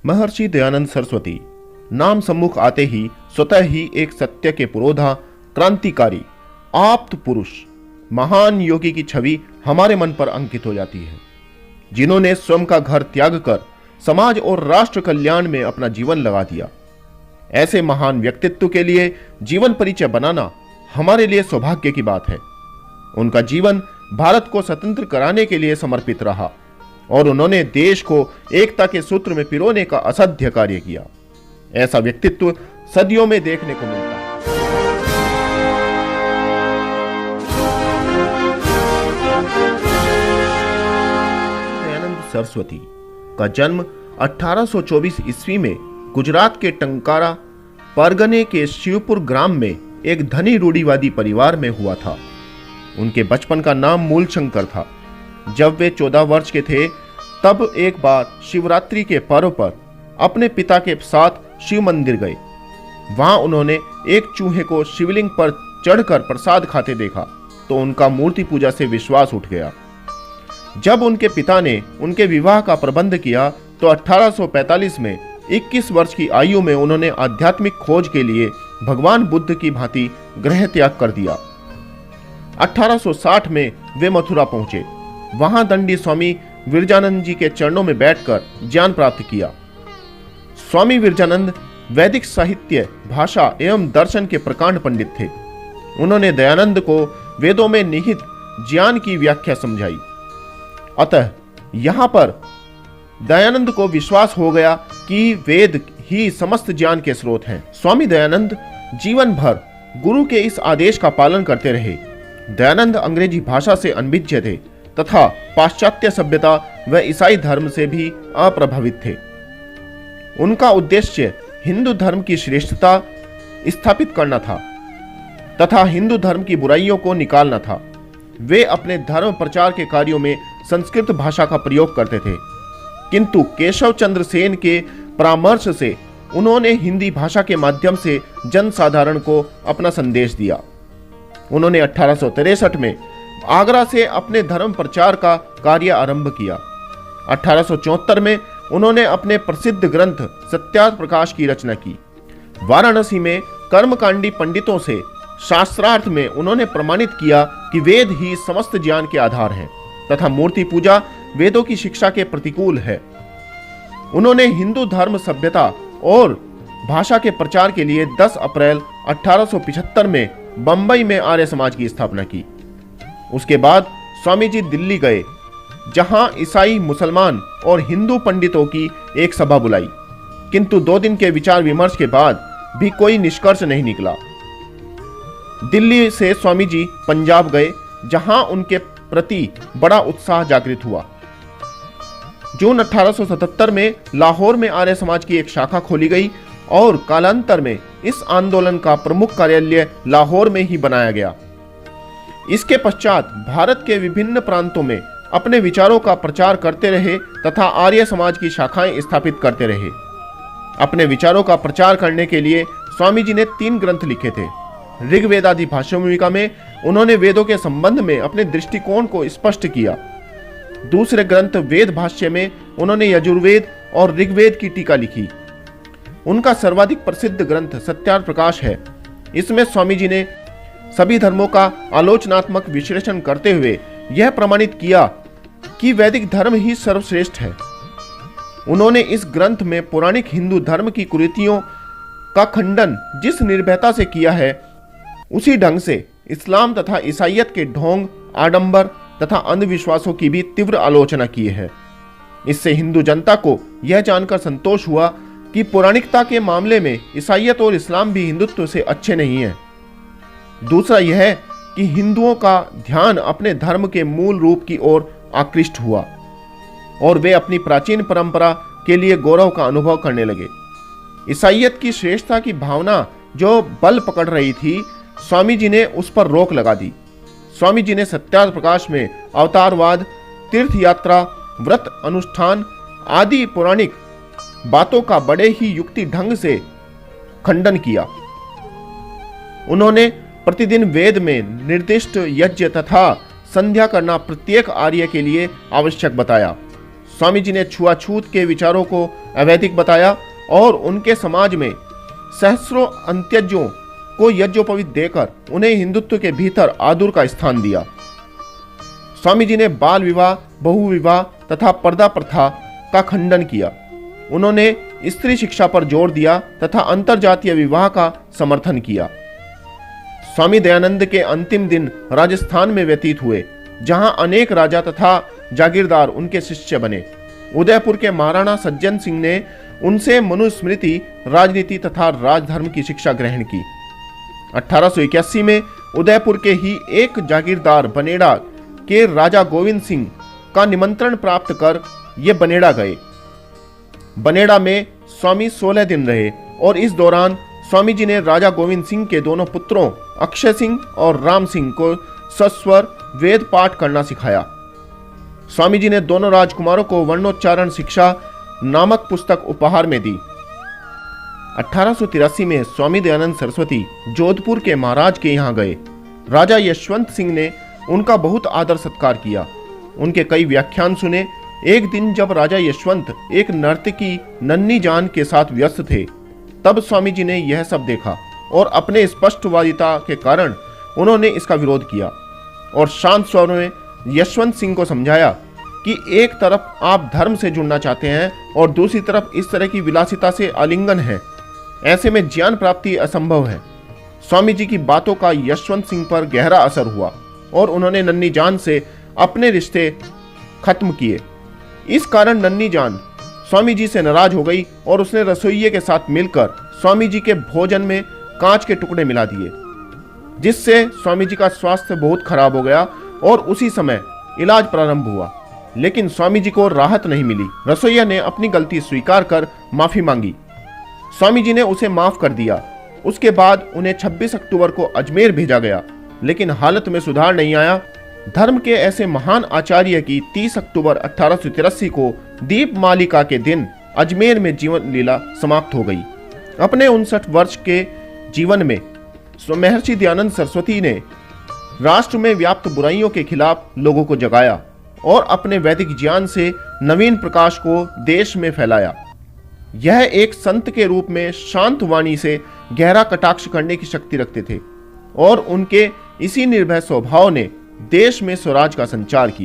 महर्षि दयानंद सरस्वती नाम सम्मुख आते ही स्वतः ही एक सत्य के पुरोधा, क्रांतिकारी, आप्त पुरुष, महान योगी की छवि हमारे मन पर अंकित हो जाती है, जिन्होंने स्वयं का घर त्याग कर समाज और राष्ट्र कल्याण में अपना जीवन लगा दिया। ऐसे महान व्यक्तित्व के लिए जीवन परिचय बनाना हमारे लिए सौभाग्य की बात है। उनका जीवन भारत को स्वतंत्र कराने के लिए समर्पित रहा और उन्होंने देश को एकता के सूत्र में पिरोने का असाध्य कार्य किया। ऐसा व्यक्तित्व सदियों में देखने को मिलता है। दयानंद सरस्वती का जन्म 1824 ईस्वी में गुजरात के टंकारा परगने के शिवपुर ग्राम में एक धनी रूढ़िवादी परिवार में हुआ था। उनके बचपन का नाम मूलशंकर था। जब वे 14 वर्ष के थे तब एक बार शिवरात्रि के पर्व पर अपने पिता के साथ शिव मंदिर गए। वहां उन्होंने एक चूहे को शिवलिंग पर चढ़कर प्रसाद खाते देखा तो उनका मूर्ति पूजा से विश्वास उठ गया। जब उनके पिता ने उनके विवाह का प्रबंध किया तो 1845 में 21 वर्ष की आयु में उन्होंने आध्यात्मिक खोज के लिए भगवान बुद्ध की भांति गृह त्याग कर दिया। 1860 में वे मथुरा पहुंचे। वहां दंडी स्वामी विरजानंद जी के चरणों में बैठकर ज्ञान प्राप्त किया। स्वामी विरजानंद वैदिक साहित्य, भाषा एवं दर्शन के प्रकांड पंडित थे। उन्होंने दयानंद को वेदों में निहित ज्ञान की व्याख्या समझाई। अतः यहाँ पर दयानंद को विश्वास हो गया कि वेद ही समस्त ज्ञान के स्रोत हैं। स्वामी दयानंद जीवन भर गुरु के इस आदेश का पालन करते रहे। दयानंद अंग्रेजी भाषा से अनभिज्ञ थे तथा पाश्चात्य सभ्यता व ईसाई धर्म से भी अप्रभावित थे। उनका उद्देश्य हिंदू धर्म की श्रेष्ठता स्थापित करना था तथा हिंदू धर्म की बुराइयों को निकालना था। वे अपने धर्म प्रचार के कार्यों में संस्कृत भाषा का प्रयोग करते थे, किंतु केशव चंद्र सेन के परामर्श से उन्होंने हिंदी भाषा के माध्यम से जनसाधारण को अपना संदेश दिया। उन्होंने 1863 में आगरा से अपने धर्म प्रचार का कार्य आरंभ किया। 1874 में उन्होंने अपने प्रसिद्ध ग्रंथ सत्यार्थ प्रकाश की रचना की। वाराणसी में कर्मकांडी पंडितों से शास्त्रार्थ में उन्होंने प्रमाणित किया कि वेद ही समस्त ज्ञान के आधार हैं तथा मूर्ति पूजा वेदों की शिक्षा के प्रतिकूल है। उन्होंने हिंदू धर्म, सभ्यता और भाषा के प्रचार के लिए 10 अप्रैल 1875 में बंबई में आर्य समाज की स्थापना की। उसके बाद स्वामी जी दिल्ली गए, जहां ईसाई, मुसलमान और हिंदू पंडितों की एक सभा बुलाई, किंतु 2 दिन के विचार विमर्श के बाद भी कोई निष्कर्ष नहीं निकला। दिल्ली से स्वामी जी पंजाब गए, जहां उनके प्रति बड़ा उत्साह जागृत हुआ। जून 1877 में लाहौर में आर्य समाज की एक शाखा खोली गई और कालांतर में इस आंदोलन का प्रमुख कार्यालय लाहौर में ही बनाया गया। इसके पश्चात भारत के विभिन्न प्रांतों में अपने विचारों का प्रचार करते रहे तथा आर्य समाज की शाखाएं स्थापित करते रहे। अपने विचारों का प्रचार करने के लिए स्वामी जी ने 3 ग्रंथ लिखे थे। ऋग्वेद आदि भाष्य भूमिका में उन्होंने वेदों के संबंध में अपने दृष्टिकोण को स्पष्ट किया। दूसरे ग्रंथ वेद भाष्य में उन्होंने यजुर्वेद और ऋग्वेद की टीका लिखी। उनका सर्वाधिक प्रसिद्ध ग्रंथ सत्यार्थ प्रकाश है। इसमें स्वामी जी ने सभी धर्मों का आलोचनात्मक विश्लेषण करते हुए यह प्रमाणित किया कि वैदिक धर्म ही सर्वश्रेष्ठ है। उन्होंने इस ग्रंथ में पौराणिक हिंदू धर्म की कुरीतियों का खंडन जिस निर्भयता से किया है, उसी ढंग से इस्लाम तथा ईसाइयत के ढोंग, आडंबर तथा अंधविश्वासों की भी तीव्र आलोचना की है। इससे हिंदू जनता को यह जानकर संतोष हुआ कि पौराणिकता के मामले में ईसाइयत और इस्लाम भी हिंदुत्व से अच्छे नहीं हैं। दूसरा यह कि हिंदुओं का ध्यान अपने धर्म के मूल रूप की ओर आकृष्ट हुआ और वे अपनी प्राचीन परंपरा के लिए गौरव का अनुभव करने लगे। ईसाइयत की श्रेष्ठता की भावना जो बल पकड़ रही थी, स्वामी जी ने उस पर रोक लगा दी। स्वामी जी ने सत्यार्थ प्रकाश में अवतारवाद, तीर्थ यात्रा, व्रत अनुष्ठान आदि पौराणिक बातों का बड़े ही युक्ति ढंग से खंडन किया। उन्होंने प्रतिदिन वेद में निर्दिष्ट यज्ञ तथा संध्या करना प्रत्येक आर्य के लिए आवश्यक बताया। स्वामी जी ने छुआछूत के विचारों को अवैधिक बताया और उनके समाज में सहस्रों अंत्यजों को यज्ञोपवीत देकर उन्हें हिंदुत्व के भीतर आदुर का स्थान दिया। स्वामी जी ने बाल विवाह, बहु विवाह तथा पर्दा प्रथा का खंडन किया। उन्होंने स्त्री शिक्षा पर जोर दिया तथा अंतरजातीय विवाह का समर्थन किया। स्वामी दयानंद के अंतिम दिन राजस्थान में व्यतीत हुए, जहां अनेक राजा तथा जागीरदार उनके शिष्य बने। उदयपुर के महाराणा सज्जन सिंह ने उनसे मनुस्मृति, राजनीति तथा राजधर्म की शिक्षा ग्रहण की। 1881 में उदयपुर के ही एक जागीरदार बनेड़ा के राजा गोविंद सिंह का निमंत्रण प्राप्त कर ये बनेड़ा गए। बनेड़ा में स्वामी 16 दिन रहे और इस दौरान स्वामी जी ने राजा गोविंद सिंह के दोनों पुत्रों अक्षय सिंह और राम सिंह को सस्वर वेद पाठ करना सिखाया। स्वामी जी ने दोनों राजकुमारों को वर्णोच्चारण शिक्षा नामक पुस्तक उपहार में दी। 1883 में स्वामी दयानंद सरस्वती जोधपुर के महाराज के यहाँ गए। राजा यशवंत सिंह ने उनका बहुत आदर सत्कार किया, उनके कई व्याख्यान सुने। एक दिन जब राजा यशवंत एक नर्तकी नन्नी जान के साथ व्यस्त थे, तब स्वामी जी ने यह सब देखा और अपने स्पष्टवादिता के कारण उन्होंने इसका विरोध किया और शांत स्वर में यशवंत सिंह को समझाया कि एक तरफ आप धर्म से जुड़ना चाहते हैं और दूसरी तरफ इस तरह की विलासिता से आलिंगन है, ऐसे में ज्ञान प्राप्ति असंभव है। स्वामी जी की बातों का यशवंत सिंह पर गहरा असर हुआ और उन्होंने नन्नी जान से अपने रिश्ते खत्म किए। इस कारण नन्नी जान स्वामी जी से नाराज हो गई और उसने रसोइये के साथ मिलकर स्वामी जी के भोजन में कांच के टुकड़े मिला दिए, जिससे स्वामी जी का स्वास्थ्य बहुत खराब हो गया और उसी समय इलाज प्रारंभ हुआ, लेकिन स्वामी जी को राहत नहीं मिली। रसोइया ने अपनी गलती स्वीकार कर माफी मांगी। स्वामी जी ने उसे माफ कर दिया। उसके बाद उन्हें 26 अक्टूबर को अजमेर भेजा गया, लेकिन हालत में सुधार नहीं आया। धर्म के ऐसे महान आचार्य की 30 अक्टूबर 1883 को दीपमालिका के दिन अजमेर में जीवन लीला समाप्त हो गई। अपने 59 वर्ष के जीवन में महर्षि दयानंद सरस्वती ने राष्ट्र में व्याप्त बुराइयों के खिलाफ लोगों को जगाया और अपने वैदिक ज्ञान से नवीन प्रकाश को देश में फैलाया। यह एक संत के रूप में शांत वाणी से गहरा कटाक्ष करने की शक्ति रखते थे और उनके इसी निर्भय स्वभाव ने देश में स्वराज का संचार किया।